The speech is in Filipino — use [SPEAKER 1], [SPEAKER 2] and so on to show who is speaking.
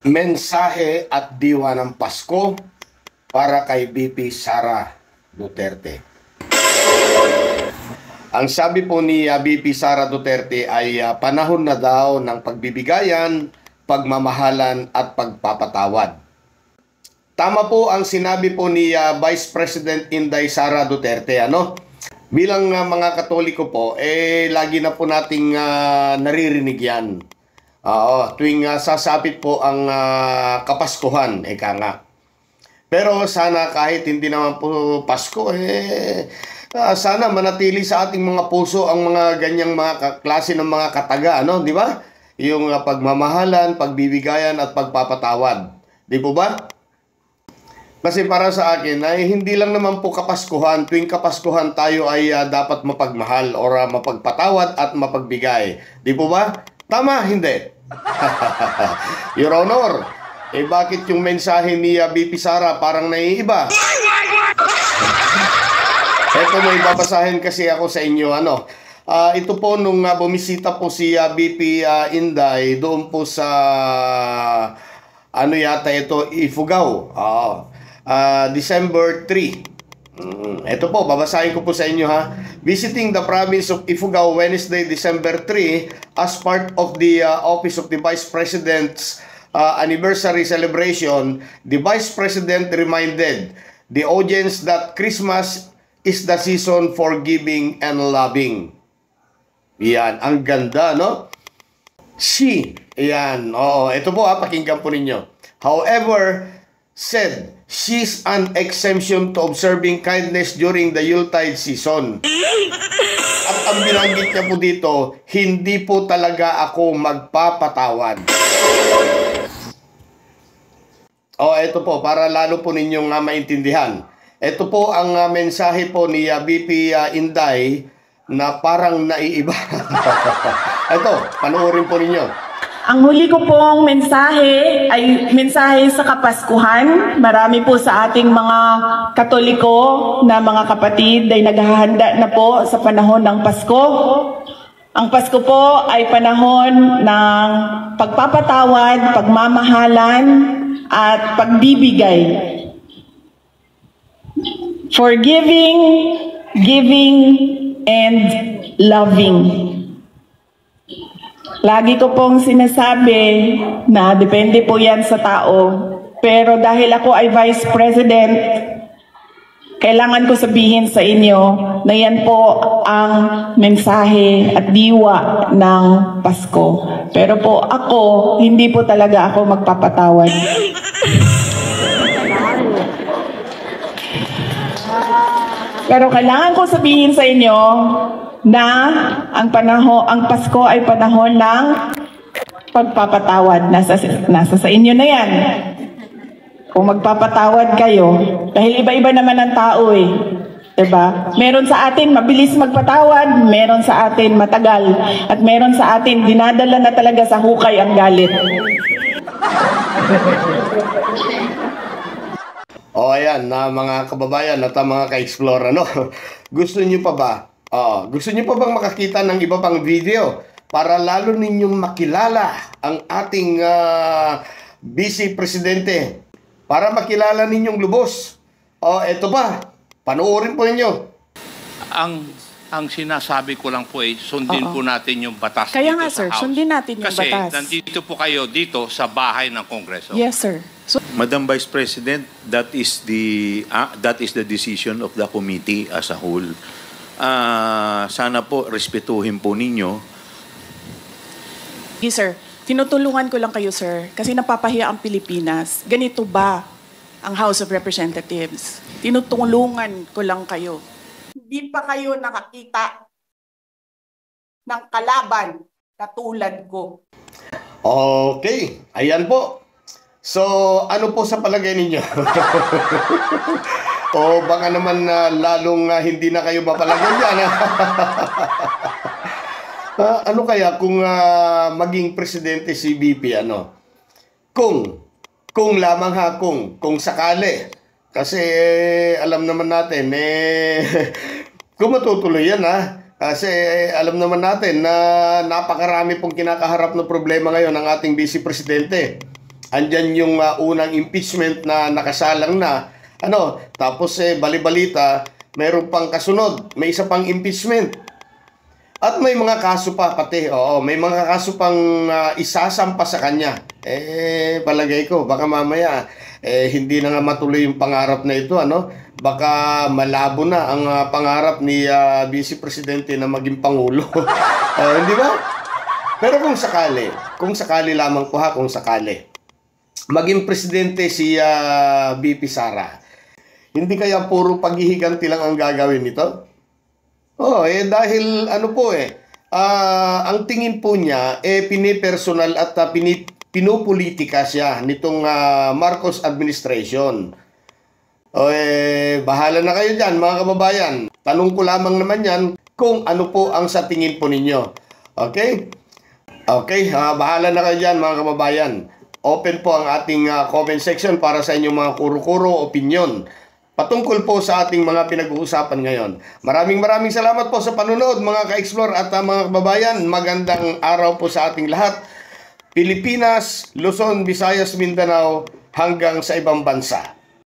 [SPEAKER 1] Mensahe at diwa ng Pasko para kay VP Sara Duterte. Ang sabi po ni VP Sara Duterte ay panahon na daw ng pagbibigayan, pagmamahalan at pagpapatawad. Tama po ang sinabi po ni Vice President Inday Sara Duterte. Bilang mga Katoliko po, lagi na po nating naririnig yan. Tuwing sasapit po ang Kapaskuhan, eka nga. Pero sana kahit hindi naman po Pasko, sana manatili sa ating mga puso ang mga ganyang mga klase ng mga kataga, di ba? Yung pagmamahalan, pagbibigayan at pagpapatawad. Di po ba? Kasi para sa akin ay hindi lang naman po Kapaskuhan, tuwing Kapaskuhan tayo ay dapat mapagmahal or mapagpatawad at mapagbigay. Di po ba? Tama, hindi? Your Honor, bakit yung mensahe ni VP Sara parang naiiba? Ito, may babasahin kasi ako sa inyo. Ito po nung bumisita po si VP Inday doon po sa yata ito, Ifugao. December 3. Ito po, babasahin ko po sa inyo Visiting the province of Ifugao Wednesday, December 3 as part of the Office of the Vice President's anniversary celebration, the Vice President reminded the audience that Christmas is the season for giving and loving. Yan, ang ganda, no? Yan, ito po pakinggan po ninyo. However, said she's an exemption to observing kindness during the Yuletide season. At ang binanggit niya po dito, hindi po talaga ako magpapatawad. Ito po, para lalo po ninyong maintindihan. Ito po ang mensahe po ni VP Inday na parang naiiba. Ito, panoorin po ninyo.
[SPEAKER 2] Ang huli ko pong mensahe ay mensahe sa Kapaskuhan. Marami po sa ating mga Katoliko na mga kapatid ay naghahanda na po sa panahon ng Pasko. Ang Pasko po ay panahon ng pagpapatawad, pagmamahalan at pagbibigay. Forgiving, giving, and loving. Lagi ko pong sinasabi na depende po yan sa tao. Pero dahil ako ay Vice President, kailangan ko sabihin sa inyo na yan po ang mensahe at diwa ng Pasko. Pero po ako, hindi po talaga ako magpapatawad. Pero kailangan ko sabihin sa inyo na ang Pasko ay panahon ng pagpapatawad. Nasa sa inyo na yan. Kung magpapatawad kayo, dahil iba-iba naman ang tao Diba? Meron sa atin mabilis magpatawad, meron sa atin matagal, at meron sa atin dinadala na talaga sa hukay ang galit.
[SPEAKER 1] Ayan, mga kababayan at mga ka-explore, gusto niyo pa ba? Gusto niyo pa bang makakita ng iba pang video para lalo ninyong makilala ang ating Vice Presidente? Para makilala ninyong lubos. Eto pa, panoorin po ninyo.
[SPEAKER 3] Ang sinasabi ko lang po ay sundin po natin yung batas
[SPEAKER 2] Kaya
[SPEAKER 3] dito
[SPEAKER 2] nga,
[SPEAKER 3] sa
[SPEAKER 2] sir,
[SPEAKER 3] House.
[SPEAKER 2] sundin natin yung
[SPEAKER 3] Kasi
[SPEAKER 2] batas.
[SPEAKER 3] nandito po kayo dito sa bahay ng Kongreso.
[SPEAKER 2] Yes, sir.
[SPEAKER 4] Madam Vice President, that is the decision of the committee as a whole. Sana po respetuhin po ninyo.
[SPEAKER 2] Yes, sir. Tinutulungan ko lang kayo, sir, kasi napapahiya ang Pilipinas. Ganito ba ang House of Representatives? Tinutulungan ko lang kayo. Hindi pa kayo nakakita ng kalaban na tulad ko.
[SPEAKER 1] Okay, ayan po. So, ano po sa palagay ninyo? O baka naman lalong hindi na kayo mapalagay yan. Ano kaya kung maging presidente si VP, Kung lamang kung sakali. Kasi alam naman natin, kung matutuloy yan kasi alam naman natin na napakarami pong kinakaharap na problema ngayon ng ating Vice Presidente. Andyan yung unang impeachment na nakasalang na, tapos bali-balita, meron pang kasunod, may isa pang impeachment. At may mga kaso pa pati, may mga kaso pang isasampa sa kanya. Palagay ko, baka mamaya, hindi na nga matuloy yung pangarap na ito, Baka malabo na ang pangarap ni Vice Presidente na maging Pangulo. Hindi ba? Pero kung sakali lamang po kung sakali, maging presidente si VP Sara, hindi kaya puro paghihiganti lang ang gagawin nito? Dahil ang tingin po niya, pinipersonal at pinupolitika siya nitong Marcos administration. Bahala na kayo dyan mga kababayan. Tanong ko lamang naman yan kung ano po ang sa tingin po ninyo. Okay? Okay, bahala na kayo dyan mga kababayan. Open po ang ating comment section para sa inyong mga kuro-kuro opinion patungkol po sa ating mga pinag-uusapan ngayon. Maraming salamat po sa panunod mga ka-explore at mga kababayan. Magandang araw po sa ating lahat. Pilipinas, Luzon, Visayas, Mindanao hanggang sa ibang bansa.